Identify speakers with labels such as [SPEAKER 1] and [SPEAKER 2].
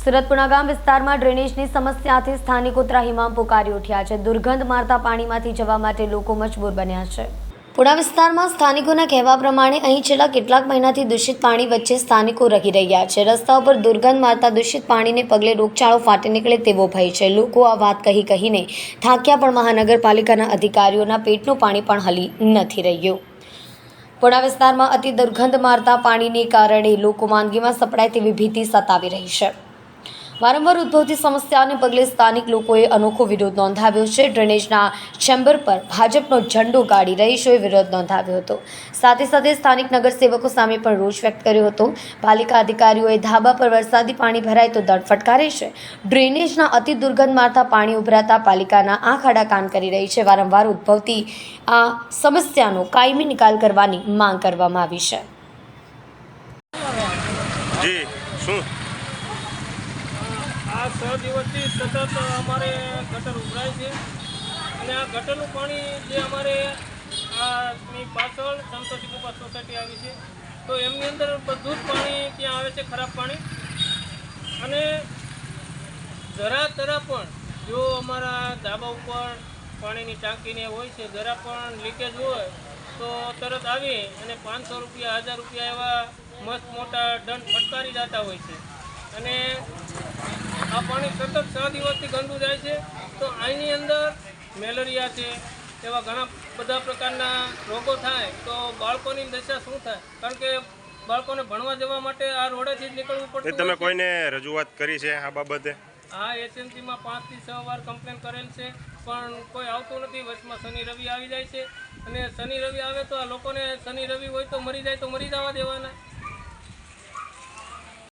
[SPEAKER 1] સુરત પુણાગામ વિસ્તારમાં ડ્રેનેજની સમસ્યાથી સ્થાનિકો ત્રાહિમામ પુકારી ઉઠ્યા છે। દુર્ગંધ મારતા પાણીમાંથી જવા માટે લોકો મજબૂર બન્યા છે। પુણા વિસ્તારમાં સ્થાનિકોના કહેવા પ્રમાણે અહીં છેલ્લા કેટલાક મહિનાથી દૂષિત પાણી વચ્ચે સ્થાનિકો રહી રહ્યા છે। રસ્તા ઉપર દુર્ગંધ મારતા દૂષિત પાણીને પગલે રોગચાળો ફાટી નીકળે તેવો ભય છે। લોકો આ વાત કહીને થાક્યા, પણ મહાનગરપાલિકાના અધિકારીઓના પેટનું પાણી પણ હલી નથી રહ્યું। પુણા વિસ્તારમાં અતિ દુર્ગંધ મારતા પાણીને કારણે લોકો માંદગીમાં સપડાય તેવી ભીતિ સતાવી રહી છે। વારંવાર ઉદ્ભવતી સમસ્યાને પગલે સ્થાનિક લોકોએ અનોખો વિરોધ નોંધાવ્યો છે। ડ્રેનેજના ચેમ્બર પર ભાજપનો ઝંડો ગાડી રહીશોએ વિરોધ નોંધાવ્યો હતો। સાથે સ્થાનિક નગરસેવકો સામે પણ રોષ વ્યક્ત કર્યો હતો। પાલિકા અધિકારીઓએ ધાબા પર વરસાદી પાણી ભરાય તો દડ ફટકારે છે। ડ્રેનેજના અતિ દુર્ગંધ મારતા પાણી ઉભરાતા પાલિકાના આંખ આડા કાન કરી રહી છે। વારંવાર ઉદ્ભવતી આ સમસ્યાનો કાયમી નિકાલ કરવાની માંગ કરવામાં આવી છે।
[SPEAKER 2] આ 6 દિવસથી સતત અમારે ગટર ઉભરાય છે અને આ ગટરનું પાણી જે અમારે આની પાછળ સંતોષી કૃપા સોસાયટી આવી છે તો એમની અંદર બધું જ પાણી ત્યાં આવે છે, ખરાબ પાણી। અને જરા પણ જો અમારા ધાબા ઉપર પાણીની ટાંકીને હોય છે, જરા પણ લીકેજ હોય તો તરત આવી અને 500 રૂપિયા 1000 રૂપિયા એવા મસ્ત મોટા દંડ ફટકારી જતા હોય છે। અને આ પાણી સતત 6 દિવસથી ગંદુ જાય છે તો આની અંદર મેલેરિયા છે, એવા ઘણા બધા પ્રકારના રોગો થાય તો બાળકોની દશા શું થાય? કારણ કે બાળકોને ભણવા જવા માટે આ રોડેથી જ નીકળવું પડતું।
[SPEAKER 3] તમે કોઈને રજૂઆત કરી છે આ બાબતે?
[SPEAKER 2] હા, એસએમસીમાં 5 થી 6 વાર કમ્પ્લેન કરેલ છે પણ કોઈ આવતું નથી। વચમાં શનિ રવિ આવી જાય છે અને શનિ રવિ આવે તો આ લોકોને શનિ રવિ હોય તો મરી જાય તો મરી જવા દેવાના।